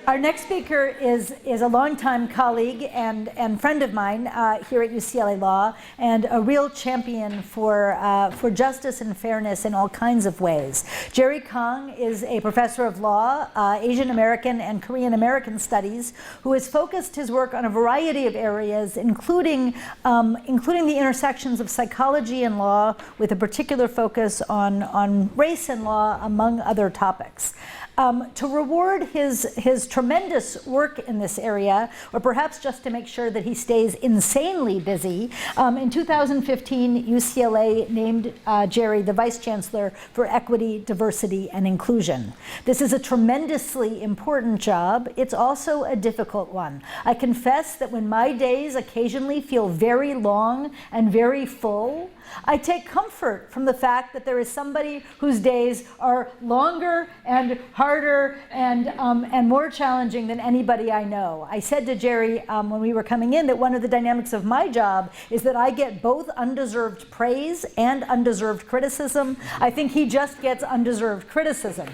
Our next speaker is a longtime colleague and friend of mine here at UCLA Law, and a real champion for justice and fairness in all kinds of ways. Jerry Kang is a professor of law, Asian American and Korean American studies, who has focused his work on a variety of areas, including the intersections of psychology and law, with a particular focus on race and law, among other topics. To reward his tremendous work in this area, or perhaps just to make sure that he stays insanely busy, in 2015, UCLA named Jerry the Vice Chancellor for Equity, Diversity, and Inclusion. This is a tremendously important job. It's also a difficult one. I confess that when my days occasionally feel very long and very full, I take comfort from the fact that there is somebody whose days are longer and harder and more challenging than anybody I know. I said to Jerry when we were coming in that one of the dynamics of my job is that I get both undeserved praise and undeserved criticism. I think he just gets undeserved criticism.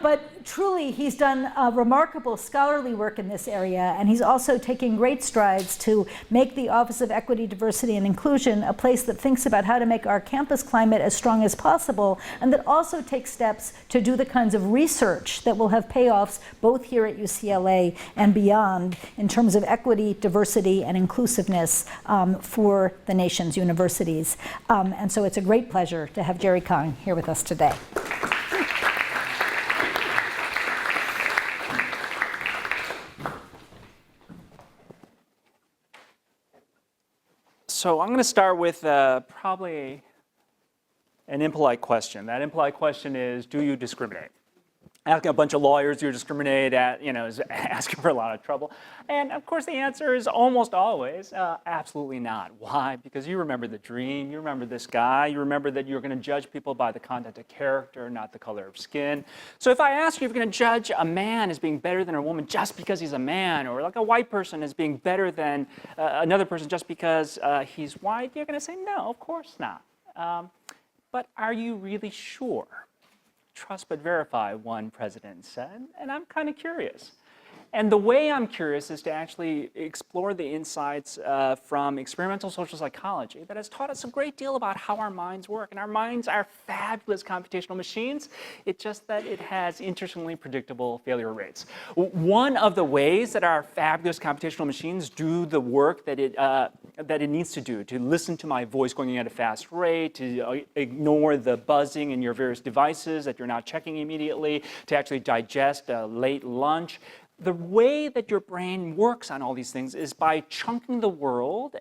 But truly, he's done remarkable scholarly work in this area, and he's also taking great strides to make the Office of Equity, Diversity, and Inclusion a place that thinks about how to make our campus climate as strong as possible, and that also takes steps to do the kinds of research that will have payoffs both here at UCLA and beyond in terms of equity, diversity, and inclusiveness for the nation's universities. And so it's a great pleasure to have Jerry Kang here with us today. So I'm going to start with probably an impolite question. That impolite question is, do you discriminate? Asking a bunch of lawyers, do you discriminate at, is asking for a lot of trouble. And of course the answer is almost always, absolutely not. Why? Because you remember the dream, you remember this guy, you remember that you're going to judge people by the content of character, not the color of skin. So if I ask you if you're going to judge a man as being better than a woman just because he's a man, or like a white person as being better than another person just because he's white, you're going to say, no, of course not. But are you really sure? Trust but verify, one president said, and I'm kind of curious. And the way I'm curious is to actually explore the insights from experimental social psychology that has taught us a great deal about how our minds work. And our minds are fabulous computational machines. It's just that it has interestingly predictable failure rates. One of the ways that our fabulous computational machines do the work that it needs to do, to listen to my voice going at a fast rate, to ignore the buzzing in your various devices that you're not checking immediately, to actually digest a late lunch. The way that your brain works on all these things is by chunking the world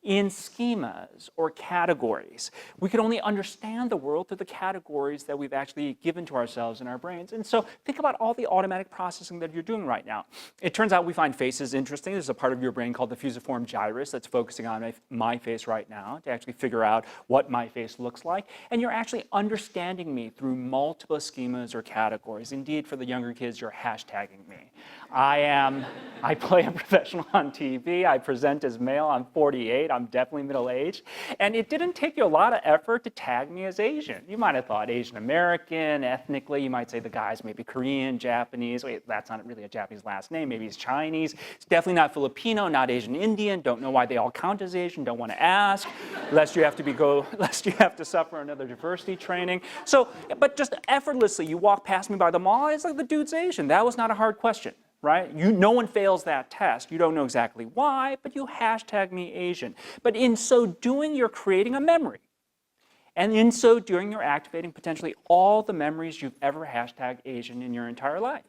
in schemas or categories. We can only understand the world through the categories that we've actually given to ourselves in our brains. And so think about all the automatic processing that you're doing right now. It turns out we find faces interesting. There's a part of your brain called the fusiform gyrus that's focusing on my face right now to actually figure out what my face looks like. And you're actually understanding me through multiple schemas or categories. Indeed, for the younger kids, you're hashtagging me. I play a professional on TV. I present as male. I'm 48. I'm definitely middle-aged. And it didn't take you a lot of effort to tag me as Asian. You might have thought Asian American, ethnically. You might say the guy's maybe Korean, Japanese. Wait, that's not really a Japanese last name. Maybe he's Chinese. It's definitely not Filipino, not Asian Indian. Don't know why they all count as Asian. Don't want to ask, lest you have to suffer another diversity training. So, but just effortlessly, you walk past me by the mall. It's like the dude's Asian. That was not a hard question. Right? No one fails that test. You don't know exactly why, but you hashtag me Asian. But in so doing, you're creating a memory. And in so doing, you're activating potentially all the memories you've ever hashtagged Asian in your entire life.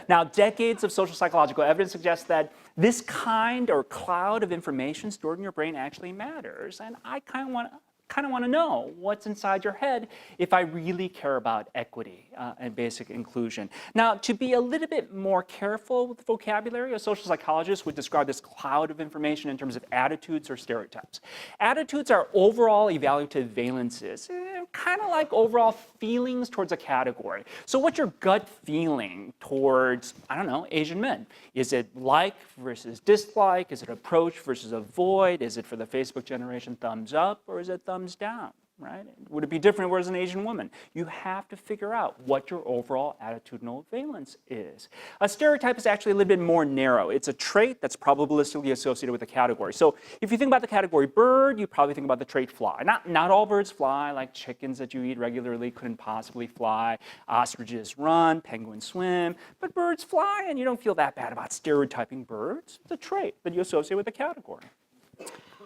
Now, decades of social psychological evidence suggests that this kind or cloud of information stored in your brain actually matters. And I kind of want to know what's inside your head if I really care about equity and basic inclusion. Now, to be a little bit more careful with the vocabulary, a social psychologist would describe this cloud of information in terms of attitudes or stereotypes. Attitudes are overall evaluative valences, kind of like overall feelings towards a category. So what's your gut feeling towards, I don't know, Asian men? Is it like versus dislike? Is it approach versus avoid? Is it for the Facebook generation thumbs up, or is it thumbs down? right? Would it be different if it was an Asian woman? You have to figure out what your overall attitudinal valence is. A stereotype is actually a little bit more narrow. It's a trait that's probabilistically associated with a category. So if you think about the category bird, you probably think about the trait fly. Not all birds fly, like chickens that you eat regularly couldn't possibly fly. Ostriches run, penguins swim, but birds fly, and you don't feel that bad about stereotyping birds. It's a trait that you associate with a category.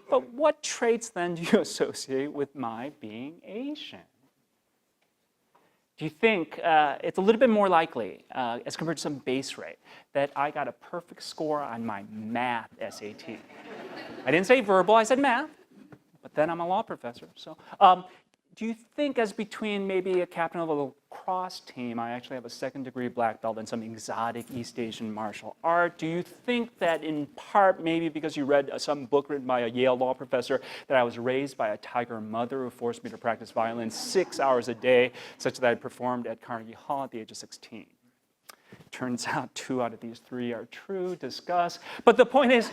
But what traits then do you associate with my being Asian? Do you think it's a little bit more likely, as compared to some base rate, that I got a perfect score on my math SAT? I didn't say verbal, I said math, but then I'm a law professor. So, do you think as between maybe a captain of a lacrosse team, I actually have a second-degree black belt in some exotic East Asian martial art? Do you think that in part maybe because you read some book written by a Yale law professor that I was raised by a tiger mother who forced me to practice violin 6 hours a day, such that I performed at Carnegie Hall at the age of 16? Turns out 2 out of these 3 are true. Discuss. But the point is,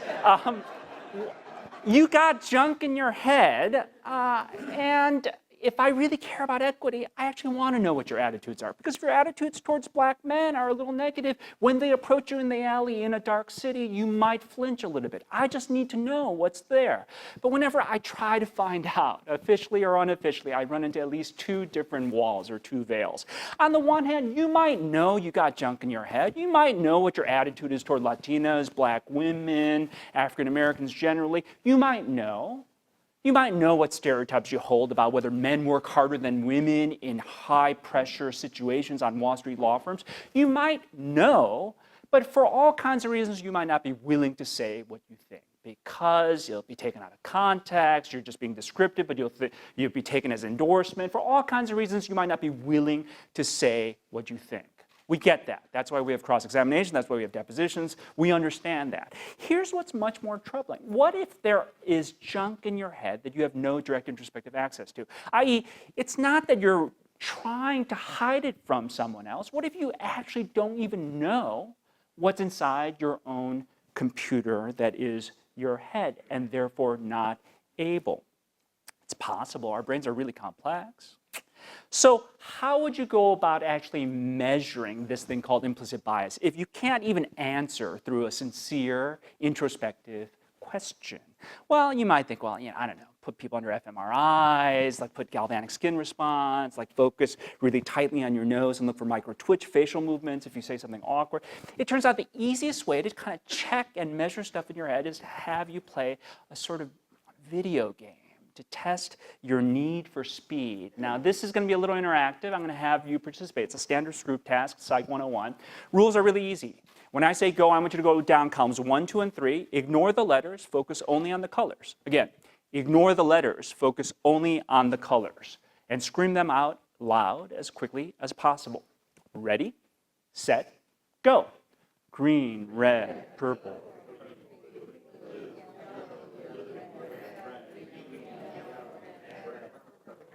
you got junk in your head, and if I really care about equity, I actually want to know what your attitudes are. Because if your attitudes towards black men are a little negative, when they approach you in the alley in a dark city, you might flinch a little bit. I just need to know what's there. But whenever I try to find out, officially or unofficially, I run into at least 2 different walls or 2 veils. On the one hand, you might know you got junk in your head. You might know what your attitude is toward Latinas, black women, African Americans generally. You might know. You might know what stereotypes you hold about whether men work harder than women in high-pressure situations on Wall Street law firms. You might know, but for all kinds of reasons, you might not be willing to say what you think because you'll be taken out of context, you're just being descriptive, but you'll be taken as endorsement. For all kinds of reasons, you might not be willing to say what you think. We get that. That's why we have cross-examination. That's why we have depositions. We understand that. Here's what's much more troubling. What if there is junk in your head that you have no direct introspective access to? I.e., it's not that you're trying to hide it from someone else. What if you actually don't even know what's inside your own computer that is your head and therefore not able? It's possible. Our brains are really complex. So how would you go about actually measuring this thing called implicit bias if you can't even answer through a sincere, introspective question? Well, you might think, well, I don't know, put people under fMRIs, like put galvanic skin response, like focus really tightly on your nose and look for micro-twitch facial movements if you say something awkward. It turns out the easiest way to kind of check and measure stuff in your head is to have you play a sort of video game to test your need for speed. Now, this is going to be a little interactive. I'm going to have you participate. It's a standard Scroope task, Psych 101. Rules are really easy. When I say go, I want you to go down columns 1, 2, and 3. Ignore the letters. Focus only on the colors. Again, ignore the letters. Focus only on the colors. And scream them out loud as quickly as possible. Ready, set, go. Green, red, purple.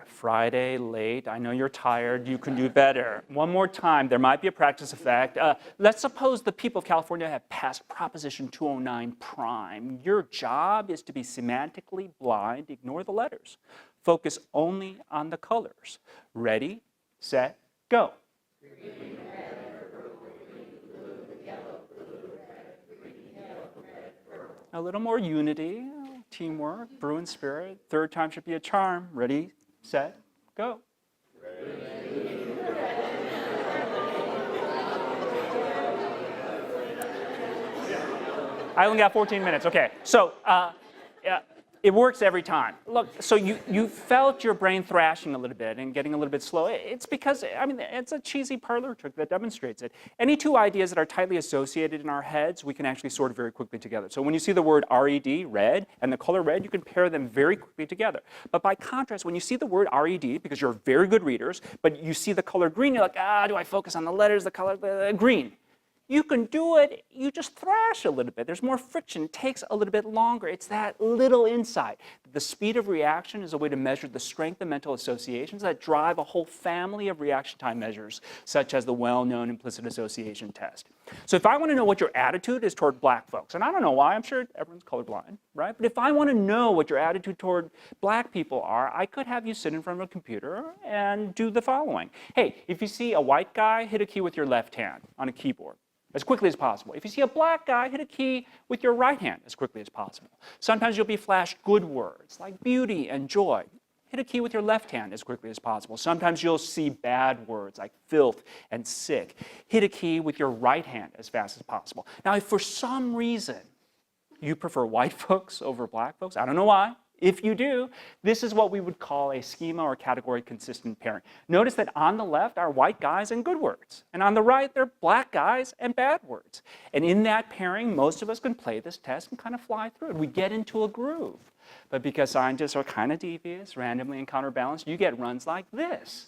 Friday, late, I know you're tired, you can do better. One more time, there might be a practice effect. Let's suppose the people of California have passed Proposition 209 prime. Your job is to be semantically blind, ignore the letters. Focus only on the colors. Ready, set, go. Green, red, purple, green, blue, yellow, blue, red, green, yellow, red, purple. A little more unity, teamwork, Bruin spirit. Third time should be a charm. Ready, set, go. I only got 14 minutes. Okay, so it works every time. Look, so you felt your brain thrashing a little bit and getting a little bit slow. It's because, it's a cheesy parlor trick that demonstrates it. Any 2 ideas that are tightly associated in our heads, we can actually sort very quickly together. So when you see the word RED, red, and the color red, you can pair them very quickly together. But by contrast, when you see the word RED, because you're very good readers, but you see the color green, you're like, do I focus on the letters, the color, green? You can do it, you just thrash a little bit. There's more friction, it takes a little bit longer. It's that little insight. The speed of reaction is a way to measure the strength of mental associations that drive a whole family of reaction time measures, such as the well-known implicit association test. So if I want to know what your attitude is toward black folks, and I don't know why, I'm sure everyone's colorblind, right? But if I want to know what your attitude toward black people are, I could have you sit in front of a computer and do the following. Hey, if you see a white guy, hit a key with your left hand on a keyboard as quickly as possible. If you see a black guy, hit a key with your right hand as quickly as possible. Sometimes you'll be flashed good words like beauty and joy. Hit a key with your left hand as quickly as possible. Sometimes you'll see bad words like filth and sick. Hit a key with your right hand as fast as possible. Now, if for some reason you prefer white folks over black folks, I don't know why. If you do, this is what we would call a schema or category consistent pairing. Notice that on the left are white guys and good words. And on the right, they're black guys and bad words. And in that pairing, most of us can play this test and kind of fly through it. We get into a groove. But because scientists are kind of devious, randomly and counterbalanced, you get runs like this,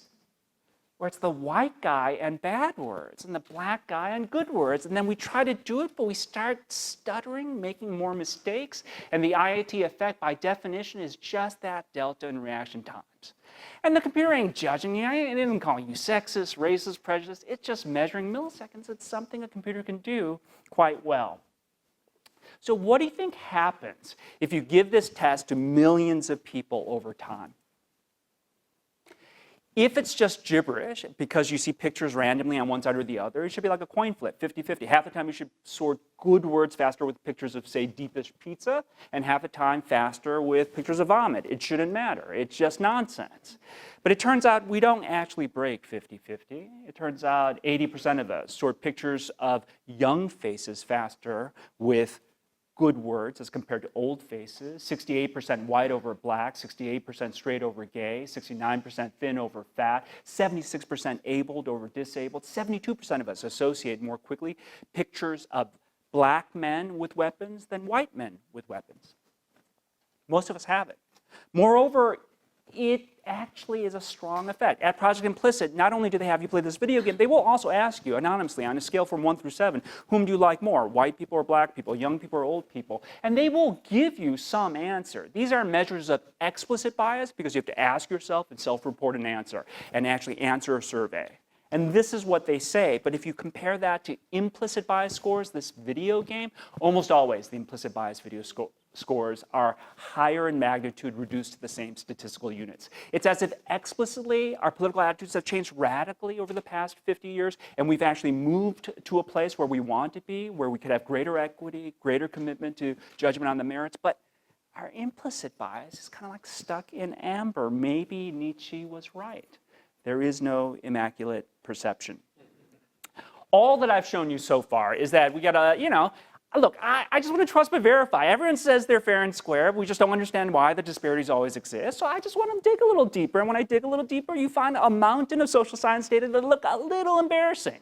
where it's the white guy and bad words and the black guy and good words. And then we try to do it, but we start stuttering, making more mistakes. And the IAT effect, by definition, is just that delta in reaction times. And the computer ain't judging you. It isn't calling you sexist, racist, prejudiced. It's just measuring milliseconds. It's something a computer can do quite well. So what do you think happens if you give this test to millions of people over time? If it's just gibberish, because you see pictures randomly on one side or the other, it should be like a coin flip, 50-50. Half the time you should sort good words faster with pictures of, say, deep-dish pizza, and half the time faster with pictures of vomit. It shouldn't matter. It's just nonsense. But it turns out we don't actually break 50-50. It turns out 80% of us sort pictures of young faces faster with good words as compared to old faces, 68% white over black, 68% straight over gay, 69% thin over fat, 76% abled over disabled. 72% of us associate more quickly pictures of black men with weapons than white men with weapons. Most of us have it. Moreover, it actually is a strong effect. At Project Implicit, not only do they have you play this video game, they will also ask you anonymously on a scale from 1 through 7, whom do you like more, white people or black people, young people or old people? And they will give you some answer. These are measures of explicit bias because you have to ask yourself and self-report an answer and actually answer a survey. And this is what they say. But if you compare that to implicit bias scores, this video game, almost always the implicit bias video scores are higher in magnitude, reduced to the same statistical units. It's as if explicitly our political attitudes have changed radically over the past 50 years, and we've actually moved to a place where we want to be, where we could have greater equity, greater commitment to judgment on the merits. But our implicit bias is kind of like stuck in amber. Maybe Nietzsche was right. There is no immaculate perception. All that I've shown you so far is that we gotta, look, I just want to trust but verify. Everyone says they're fair and square, but we just don't understand why the disparities always exist. So I just want to dig a little deeper. And when I dig a little deeper, you find a mountain of social science data that look a little embarrassing.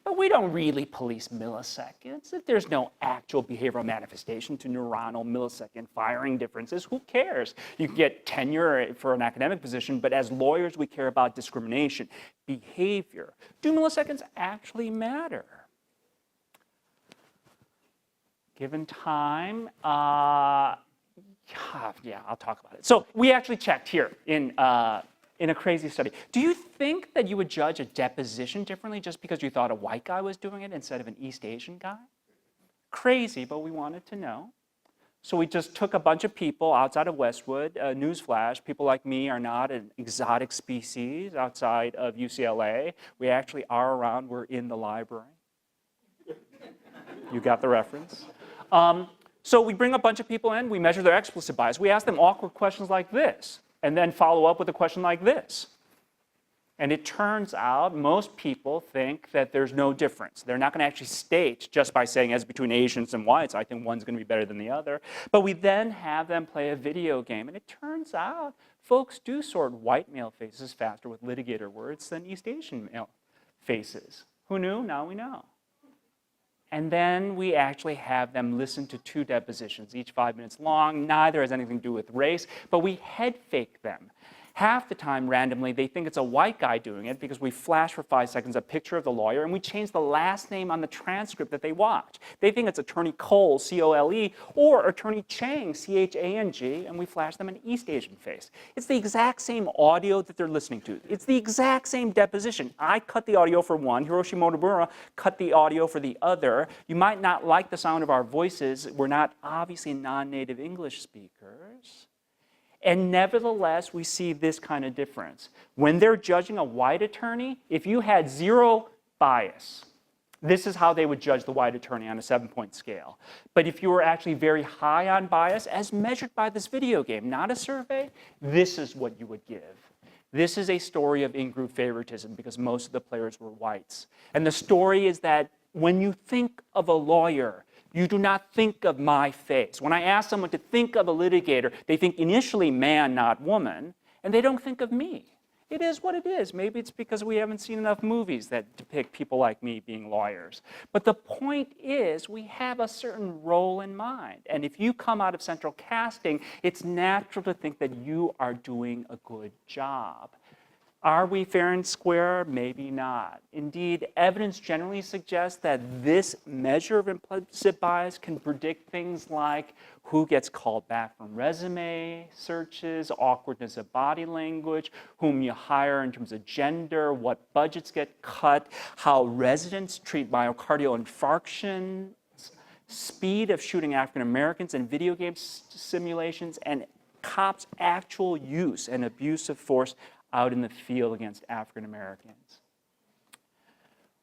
But we don't really police milliseconds. If there's no actual behavioral manifestation to neuronal millisecond firing differences, who cares? You can get tenure for an academic position, but as lawyers, we care about discrimination, behavior. Do milliseconds actually matter? Given time, yeah, I'll talk about it. So we actually checked here in a crazy study. Do you think that you would judge a deposition differently just because you thought a white guy was doing it instead of an East Asian guy? Crazy, but we wanted to know. So we just took a bunch of people outside of Westwood. Newsflash, people like me are not an exotic species outside of UCLA. We actually are around. We're in the library. You got the reference. So we bring a bunch of people in. We measure their explicit bias. We ask them awkward questions like this, and then follow up with a question like this. And it turns out most people think that there's no difference. They're not going to actually state just by saying as between Asians and whites, I think one's going to be better than the other. But we then have them play a video game. And it turns out folks do sort white male faces faster with litigator words than East Asian male faces. Who knew? Now we know. And then we actually have them listen to 2 depositions, each 5 minutes long. Neither has anything to do with race, but we head fake them. Half the time, randomly, they think it's a white guy doing it because we flash for 5 seconds a picture of the lawyer and we change the last name on the transcript that they watch. They think it's Attorney Cole, C-O-L-E, or Attorney Chang, C-H-A-N-G, and we flash them an East Asian face. It's the exact same audio that they're listening to. It's the exact same deposition. I cut the audio for one, Hiroshi Motomura cut the audio for the other. You might not like the sound of our voices. We're not obviously non-native English speakers. And nevertheless, we see this kind of difference. When they're judging a white attorney, if you had 0 bias, this is how they would judge the white attorney on a 7-point scale. But if you were actually very high on bias, as measured by this video game, not a survey, this is what you would give. This is a story of in-group favoritism because most of the players were whites. And the story is that when you think of a lawyer, you do not think of my face. When I ask someone to think of a litigator, they think initially man, not woman, and they don't think of me. It is what it is. Maybe it's because we haven't seen enough movies that depict people like me being lawyers. But the point is we have a certain role in mind. And if you come out of central casting, it's natural to think that you are doing a good job. Are we fair and square? Maybe not. Indeed, evidence generally suggests that this measure of implicit bias can predict things like who gets called back from resume searches, awkwardness of body language, whom you hire in terms of gender, what budgets get cut, how residents treat myocardial infarction, speed of shooting African Americans in video game simulations, and cops' actual use and abuse of force out in the field against African Americans.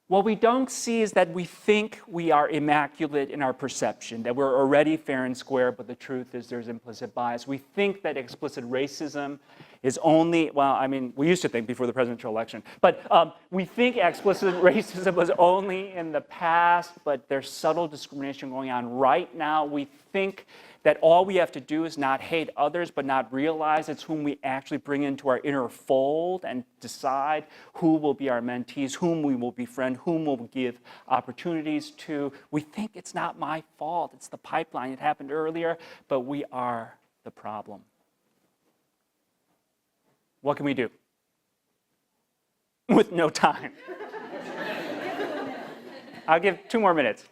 What we don't see is that we think we are immaculate in our perception, that we're already fair and square, but the truth is there's implicit bias. We think that explicit racism is only, well, I mean, we used to think before the presidential election, but we think explicit racism was only in the past, but there's subtle discrimination going on right now. We think that all we have to do is not hate others, but not realize it's whom we actually bring into our inner fold and decide who will be our mentees, whom we will befriend, whom we'll give opportunities to. We think it's not my fault, it's the pipeline, it happened earlier, but we are the problem. What can we do? With no time. I'll give 2 more minutes.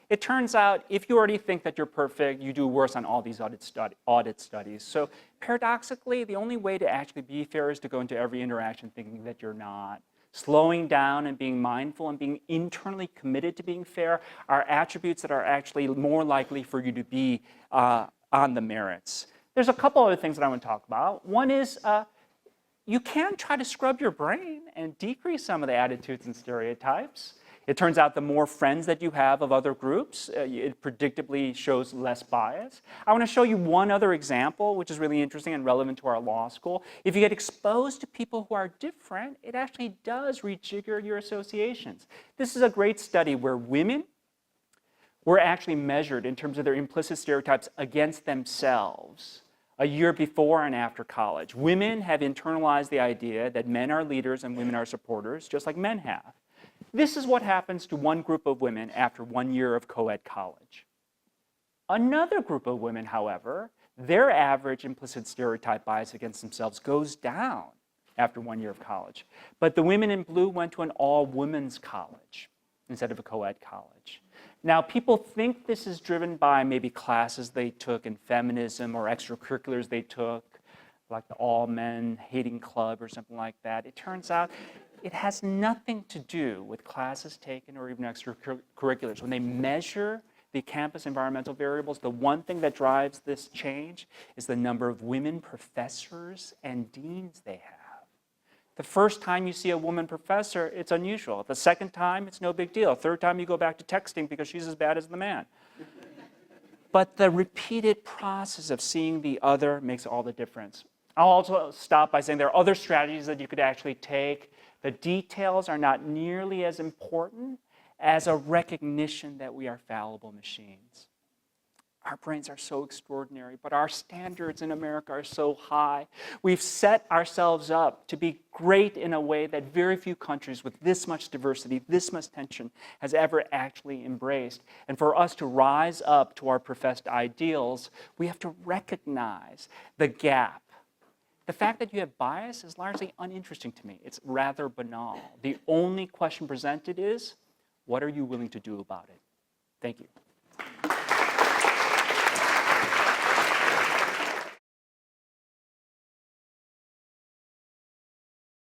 It turns out, if you already think that you're perfect, you do worse on all these audit studies. So paradoxically, the only way to actually be fair is to go into every interaction thinking that you're not. Slowing down and being mindful and being internally committed to being fair are attributes that are actually more likely for you to be on the merits. There's a couple other things that I want to talk about. One is you can try to scrub your brain and decrease some of the attitudes and stereotypes. It turns out the more friends that you have of other groups, it predictably shows less bias. I want to show you one other example, which is really interesting and relevant to our law school. If you get exposed to people who are different, it actually does rejigger your associations. This is a great study where women were actually measured in terms of their implicit stereotypes against themselves a year before and after college. Women have internalized the idea that men are leaders and women are supporters, just like men have. This is what happens to one group of women after 1 year of co-ed college. Another group of women, however, their average implicit stereotype bias against themselves goes down after 1 year of college. But the women in blue went to an all-women's college instead of a co-ed college. Now, people think this is driven by maybe classes they took in feminism or extracurriculars they took, like the all-men hating club or something like that. It turns out it has nothing to do with classes taken or even extracurriculars. When they measure the campus environmental variables, the one thing that drives this change is the number of women professors and deans they have. The first time you see a woman professor, it's unusual. The second time, it's no big deal. Third time, you go back to texting because she's as bad as the man. But the repeated process of seeing the other makes all the difference. I'll also stop by saying there are other strategies that you could actually take. The details are not nearly as important as a recognition that we are fallible machines. Our brains are so extraordinary, but our standards in America are so high. We've set ourselves up to be great in a way that very few countries with this much diversity, this much tension, has ever actually embraced. And for us to rise up to our professed ideals, we have to recognize the gap The fact that you have bias is largely uninteresting to me. It's rather banal. The only question presented is, what are you willing to do about it? Thank you.